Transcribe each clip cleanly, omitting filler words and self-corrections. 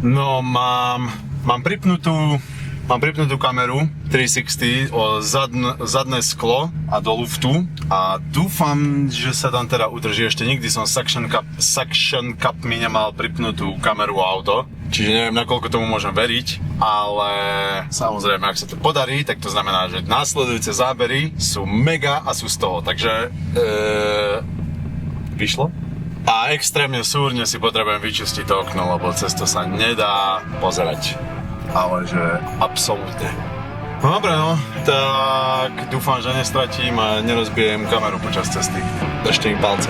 No mám pripnutú kameru 360 o zadné sklo a do luftu a dúfam, že sa tam teda udrží. Ešte nikdy som suction cup mi nemal pripnutú kameru a auto, čiže neviem, nakoľko tomu môžem veriť, ale samozrejme, ak sa to podarí, tak to znamená, že následujúce zábery sú mega a sú z toho, takže vyšlo. A extrémne súrne si potrebujem vyčistiť to okno, lebo cez to sa nedá pozerať. Ale že absolútne. No dobre, no, tak dúfam, že nestratím a nerozbijem kameru počas cesty. Držte mi palce.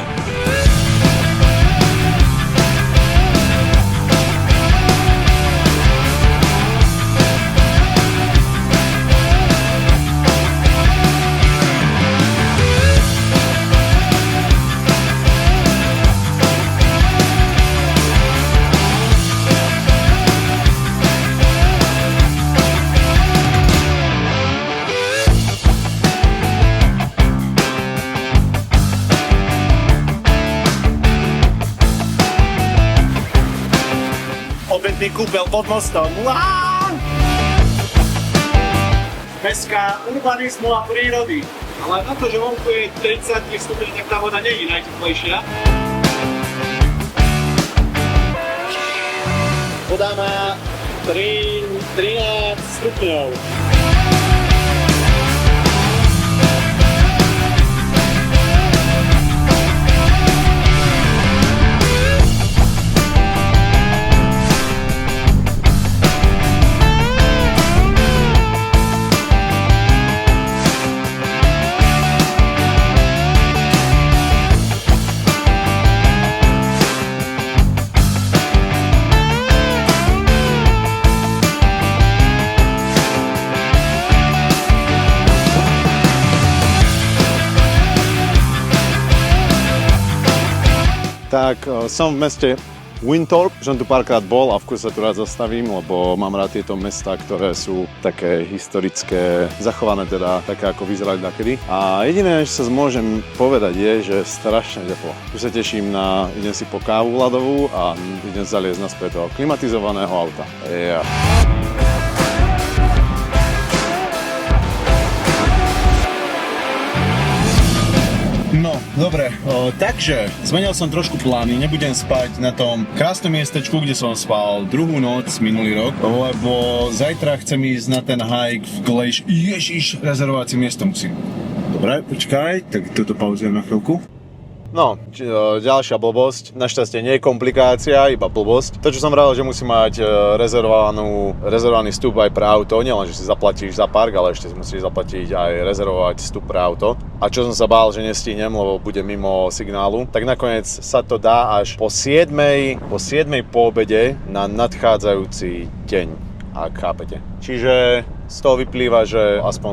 Obedný kúpel pod mostom. Mestská urbanizmu a prírody. Ale na to, že vonku je 33 stupňov, tak tá voda nie je najteplejšia. Voda má 13 stupňov. Tak som v meste Winthorpe, že som tu párkrát bol a v kuse sa tu rád zastavím, lebo mám rád tieto mestá, ktoré sú také historické, zachované teda také, ako vyzerali nakedy. A jediné, čo sa môžem povedať je, že strašne teplo. Tu sa teším idem si po kávu ľadovú a idem zaliezť naspäť do klimatizovaného auta. Yeah. No, dobre, takže zmenil som trošku plány, nebudem spať na tom krásnom miestečku, kde som spal druhú noc minulý rok, lebo zajtra chcem ísť na ten hike v Glacier. Ježiš, rezervovacie miesto musím. Dobre, počkaj, tak toto pauzujem na chvíľku. No, ďalšia blbosť, našťastie nie je komplikácia, iba blbosť. To, čo som vravil, že musí mať rezervovaný vstup aj pre auto, nielen, že si zaplatíš za park, ale ešte si musíš zaplatiť aj rezervovať vstup pre auto. A čo som sa bál, že nestihnem, lebo bude mimo signálu, tak nakoniec sa to dá až po 7. po obede na nadchádzajúci deň, ak chápete. Čiže z toho vyplýva, že aspoň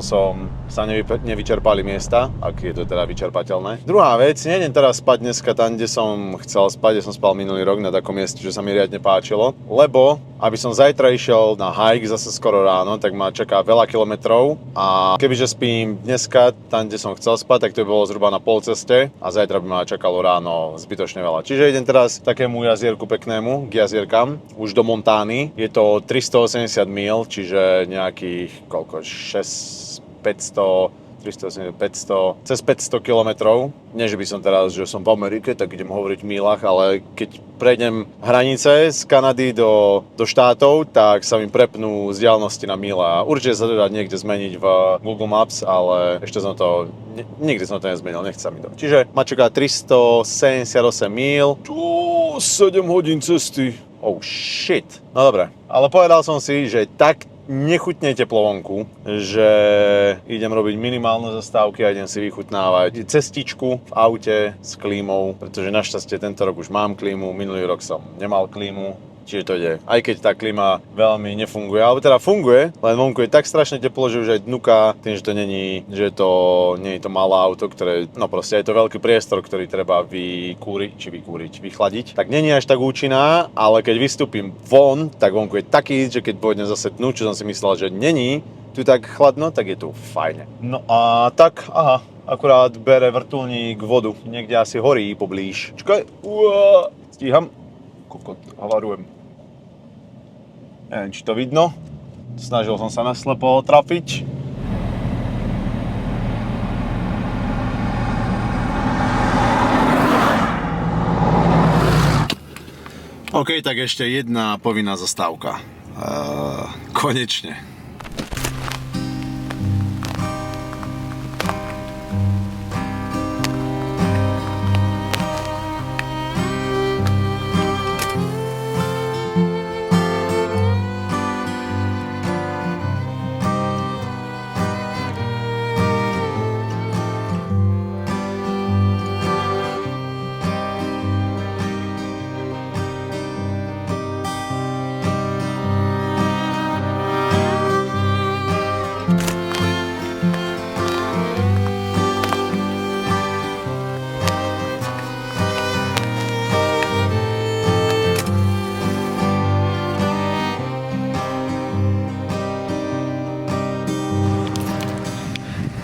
sa nevyčerpali miesta, ak je to teda vyčerpateľné. Druhá vec, nejdem teraz spať dneska tam, kde som chcel spať, kde som spal minulý rok na takom mieste, čo sa mi riadne páčilo, lebo aby som zajtra išiel na hike zase skoro ráno, tak ma čaká veľa kilometrov a kebyže spím dneska tam, kde som chcel spať, tak to by bolo zhruba na pol ceste a zajtra by ma čakalo ráno zbytočne veľa. Čiže idem teraz takému jazierku peknému, k jazierkam, už do Montány. Je to 380 míl, čiže nejakých, koľko, 500, cez 500 kilometrov. Nie, že by som teraz, že som v Amerike, tak idem hovoriť v mílach, ale keď prejdem hranice z Kanady do štátov, tak sa mi prepnú vzdialenosti na míle. Určite sa to dá niekde zmeniť v Google Maps, ale ešte som to, nikdy som to nezmenil, nechce mi to. Čiže ma čaká 378 míl, 7 hodín cesty. Oh shit. No dobre, ale povedal som si, že tak nechutne teplo vonku, že idem robiť minimálne zastávky a idem si vychutnávať cestičku v aute s klímou, pretože našťastie tento rok už mám klímu, minulý rok som nemal klímu, čiže to ide. Aj keď tá klíma veľmi nefunguje, alebo teda funguje, len vonku je tak strašne teplo, že už aj dnuka, tým, že to nie je to malé auto, ktoré, no proste je to veľký priestor, ktorý treba vychladiť, tak nie je až tak účinná, ale keď vystúpim von, tak vonku je taký, že keď pôjdem zase tnu, čo som si myslel, že není tu tak chladno, tak je tu fajne. No a tak, akurát bere vrtuľník vodu, niekde asi horí poblíž. Čakaj, stíham. Kokot, havarujem. Neviem, či to vidno. Snažil som sa naslepo trafiť. OK, tak ešte jedna povinná zastávka. Konečne.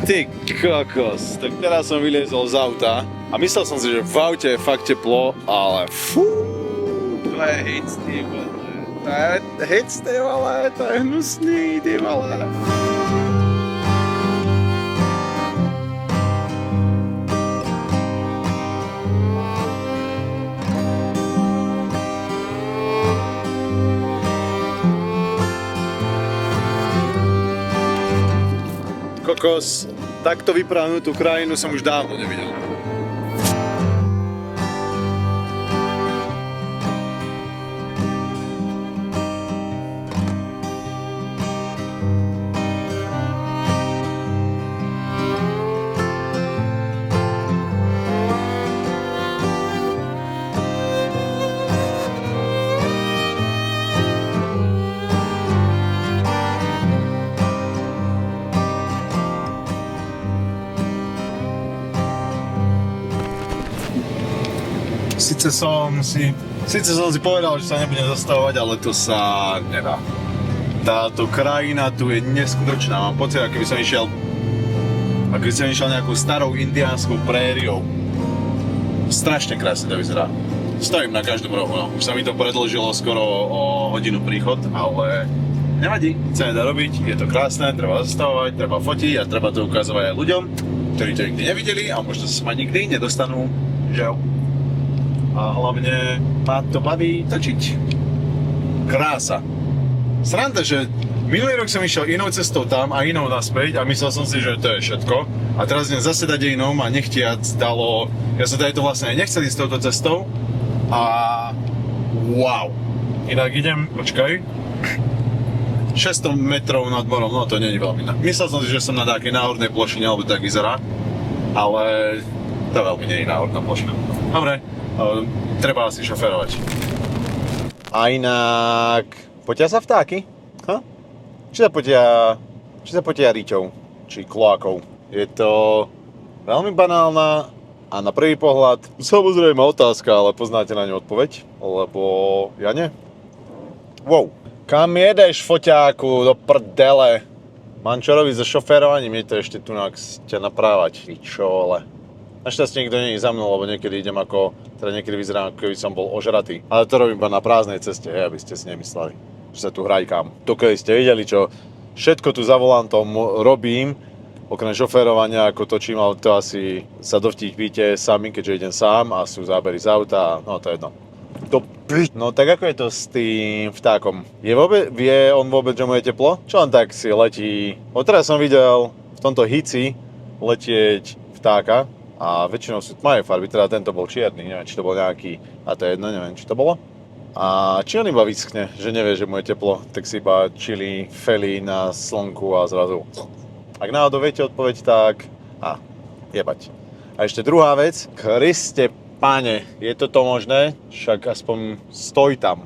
Ty kokos, tak teraz som vyliezol z auta a myslel som si, že v aute je fakt teplo, ale fú, to je hic, ty vole. To je hic, ty vole, to je hnusný, ty vole. Kokos, takto vyprahnutú krajinu som už dávno nevidel. Sice som si povedal, že sa nebudem zastavovať, ale to sa nedá. Táto krajina tu je neskutočná. Mám pocit, ako by som išiel nejakou starou indiánskou prériou. Strašne krásne to vyzerá. Stojím na každom rohu, no. Už sa mi to predĺžilo skoro o hodinu príchod, ale nevadí, sa nedá robiť, je to krásne, treba zastavovať, treba fotiť a treba to ukazovať aj ľuďom, ktorí to nikdy nevideli a možno sa ma nikdy nedostanú, že jo. A hlavne ma to baví točiť. Krása. Sranda, že minulý rok som išiel inou cestou tam a inou naspäť a myslel som si, že to je všetko. A teraz idem zase dať inou a nechtiac dalo... Ja som tady to vlastne aj nechcel ísť touto cestou. A... wow. Inak idem, počkaj. 600 metrov nad morom, no to nie je veľmi. Myslel som si, že som na takej náhodnej plošine, alebo tak vyzerá. Ale to veľmi nie je náhodná plošina. Dobre. Treba asi šoférovať. A inak... Potia sa vtáky? Ha? Či sa potia riťou? Či kloákov? Je to veľmi banálna a na prvý pohľad samozrejme otázka, ale poznáte na ňu odpoveď? Lebo ja nie. Wow. Kam jedeš, foťáku, do prdele? Mám čo robiť so šoférovaním, je to ešte tu ťa naprávať. Ty čole. Našťastie nikto nie je za mnou, lebo niekedy idem niekedy vyzerám, ako keby som bol ožratý. Ale to robím iba na prázdnej ceste, aby ste si nemysleli, že sa tu hrajkám. To keby ste videli, čo všetko tu za volantom robím, okrem šoférovania, ako točím, ale to asi sa dovtípite sami, keďže idem sám a sú zábery z auta, no to je jedno. No tak ako je to s tým vtákom? Vie on vôbec, že mu je teplo? Čo len tak si letí? Odteraz som videl v tomto hici letieť vtáka, a väčšinou sú tmavé farby, teda tento bol čierny, neviem, či to bol nejaký, a to je jedno, neviem, či to bolo. A či on iba vyschne, že nevie, že mu je teplo, tak si iba chili, felí na slnku a zrazu. Ak náhodou viete odpoveď, tak... jebať. A ešte druhá vec, Kriste Pane, je toto možné? Však aspoň stoj tam.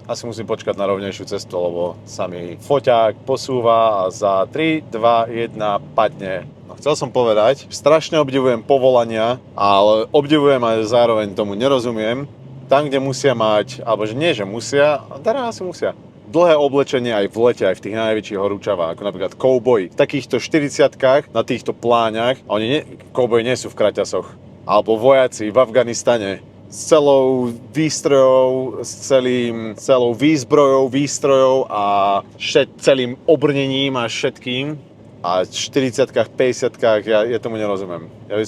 Asi musím počkať na rovnejšiu cestu, lebo sa mi foťák posúva a za 3, 2, 1 padne. No, chcel som povedať, strašne obdivujem povolania, ale obdivujem aj zároveň tomu nerozumiem. Tam, kde musia mať, alebo že nie, že musia, teda asi musia. Dlhé oblečenie aj v lete, aj v tých najväčších horúčavách, ako napríklad kouboji. V takýchto 40-kách, na týchto pláňach, kouboji nie sú v kraťasoch. Alebo vojaci v Afganistane s celou výstrojou, celou výzbrojou, výstrojov a celým obrnením a všetkým. A 40-kách, 50-kách, ja tomu nerozumiem. Ja by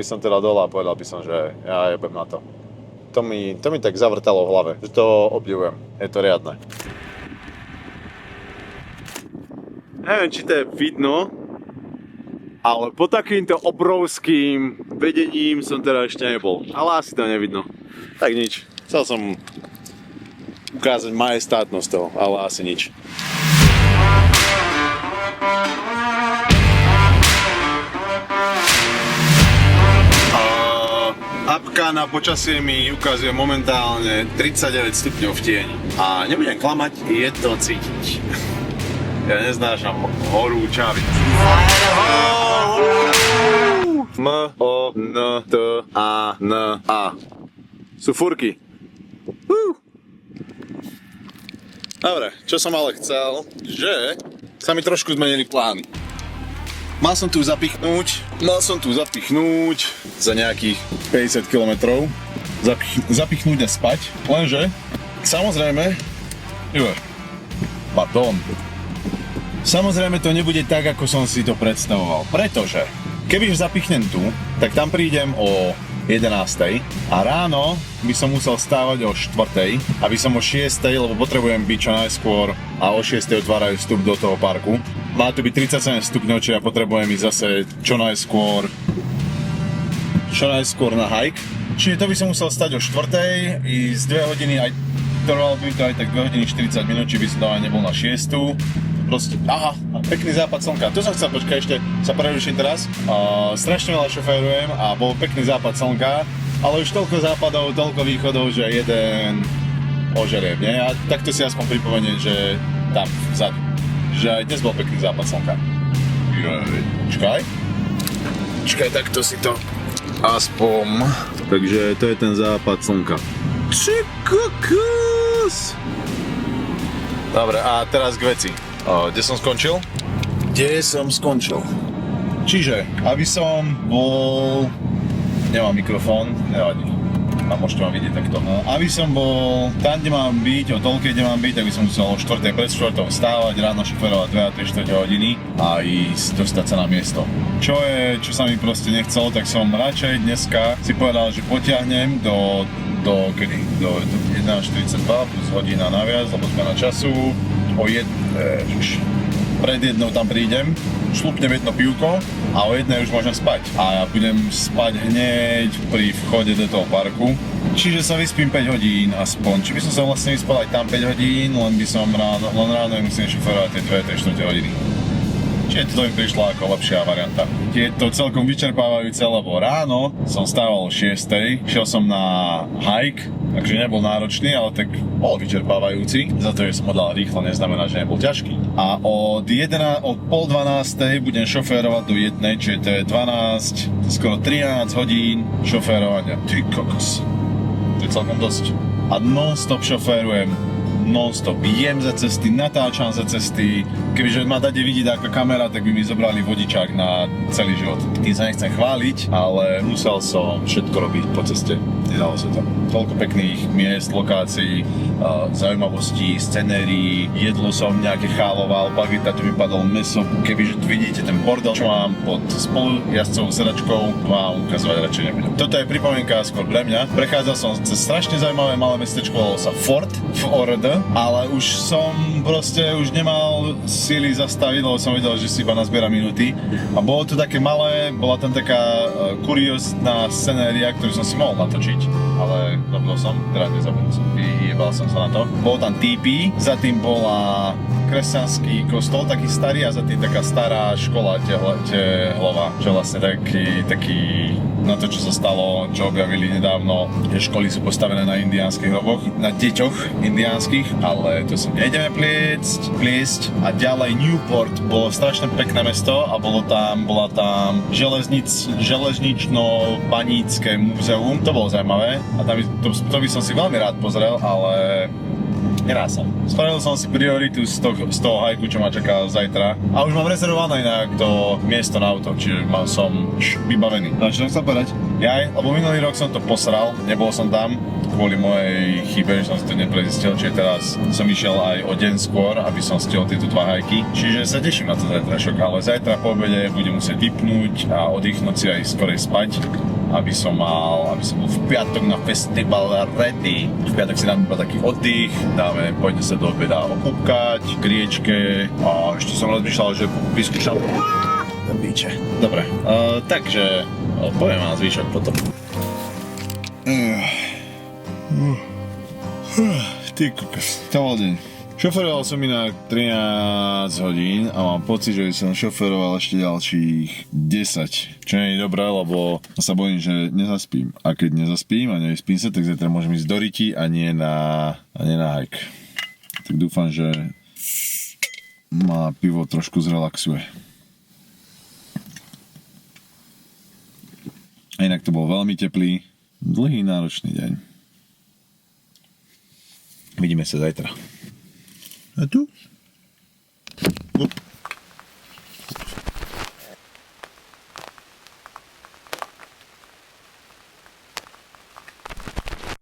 som teda dole a povedal by som, že ja jebem na to. To mi tak zavrtalo v hlave, že to obdivujem. Je to riadne. Neviem, či to je vidno, ale po takýmto obrovským vedením som teda ešte nebol. Ale asi to nevidno. Tak nič. Chcel som ukázať majestátnosť toho, ale asi nič. Apka na počasie mi ukazuje momentálne 39 stupňov v tieni. A nebudem klamať, je to cítiť. Ja neznášam horú čavy. M-O-N-T-A-N-A. Sú furky. Dobre, čo som ale chcel, že sa mi trošku zmenili plány. Mal som tu zapichnúť za nejakých 50 km. Zapichnúť a spať, lenže samozrejme, samozrejme to nebude tak, ako som si to predstavoval, pretože kebyže zapichnem tu, tak tam prídem o 11:00 a ráno by som musel stávať o 4:00, aby som o 6:00, lebo potrebujem byť čo najskôr a o 6:00 otvárajú vstup do toho parku. Má tu byť 37 stupňov, čiže ja potrebujem ísť zase čo najskôr na hike. Čiže to by som musel stať o 4:00, ísť 2 hodiny, aj trvalo by to aj tak 2 hodiny 40 minút, či by som aj nebol na 6:00. Proste, aha, pekný západ slnka. Tu som chcel, počkaj, ešte sa preruším teraz. Strašne veľa šoférujem a bol pekný západ slnka, ale už toľko západov, toľko východov, že jeden ožerie, nie? A takto si aspoň pripomeniem, že tam vzadu, že aj dnes bol pekný západ slnka. Čakaj, takto si to aspoň. Takže to je ten západ slnka. Či kokos! Dobre, a teraz k veci. Kde som skončil? Čiže, aby som bol... Nemám mikrofón, nevadí. A môžete ma vidieť takto. No, aby som bol tam, kde mám byť, o toľkej, kde mám byť, tak by som musel o 4:00 pred 4:00 vstávať, ráno šoferovať 2 a 3/4 hodiny a ísť dostať sa na miesto. Čo sa mi proste nechcelo, tak som radšej dneska si povedal, že potiahnem do 11:42 plus hodina naviac, lebo sme na času. Pred 1:00 tam prídem, šlupnem jedno pivko a o 1:00 už môžem spať. A ja budem spať hneď pri vchode do toho parku. Čiže sa vyspím 5 hodín aspoň. Či by som sa vlastne vyspal aj tam 5 hodín, len ráno musím šoferovať tie 2-3/4 hodiny. Čiže to mi prišla ako lepšia varianta. Je to celkom vyčerpávajúce, lebo ráno som stával o 6:00, šiel som na hike, takže nebol náročný, ale tak bol vyčerpávajúci. Za to, že som ho dal rýchlo, neznamená, že nebol ťažký. A od 11:30 budem šoférovať do 1:00, čiže to je 12, skoro 13 hodín šoférovania. Ty kokos. To je celkom dosť. A non-stop šoférujem. Non-stop. Jem za cesty, natáčam za cesty. Kebyže ma dade vidieť ako kamera, tak by mi zobrali vodičák na celý život. Tým sa nechcem chváliť, ale musel som všetko robiť po ceste. Nedalo sa to. Toľko pekných miest, lokácií, zaujímavostí, scenérií. Jedlo som nejaké cháloval, bagita, tu mi padol meso. Kebyže tu vidíte ten bordel, čo mám pod spolujazdcovou sedačkou, vám ukazovať radšej nebudem. Toto je pripomienka skôr pre mňa. Prechádzal som cez strašne zaujímavé malé mestečko, volalo sa Fort v ORD. Ale už som už nemal síly zastaviť, lebo som videl, že si iba nazbiera minúty. A bolo to také malé, bola tam taká kuriózna scenéria, ktorú som si mohol natočiť. Ale zabudol som, vyjebal som sa na to. Bol tam TP, za tým bola kresťanský kostol, taký starý, a za tým taká stará škola tehlová. Čo vlastne taký na to, čo sa stalo, čo objavili nedávno, že školy sú postavené na indiánskych hroboch, na deťoch indiánskych, ale to sa nejdeme pliesť. A ďalej Newport bolo strašne pekné mesto a bola tam železnično-banícke múzeum, to bolo zaujímavé a tam to by som si veľmi rád pozrel, ale Nedá sa. Spravil som si prioritu z toho hajku, čo ma čaká zajtra. A už mám rezervované inak to miesto na auto, čiže som vybavený. No čo som chcel povedať? Lebo minulý rok som to posral, nebol som tam kvôli mojej chybe, že som si to neprezistil, čiže teraz som išiel aj o deň skôr, aby som stihol tieto 2 hajky. Čiže sa teším na to zajtrašok, ale zajtra po obede budem musieť vypnúť a oddychnúť si aj skorej spať, aby som bol v piatok na festival ready. V piatok si dáme iba taký oddych, pôjdeme sa do obeda okúpkať, k riečke a ešte som rozmýšľal, že vyskúšam piče. Dobre, takže poviem vám zvyšok potom. Ty kokos, to bol deň. Šoferoval som inak 13 hodín a mám pocit, že som šoferoval ešte ďalších 10. Čo nie je dobré, lebo sa bojím, že nezaspím. A keď nezaspím a nevyspím sa, tak zajtra môžem ísť do Riti a nie na hike. Tak dúfam, že ma pivo trošku zrelaxuje. A inak to bol veľmi teplý, dlhý, náročný deň. Vidíme sa zajtra. A tu?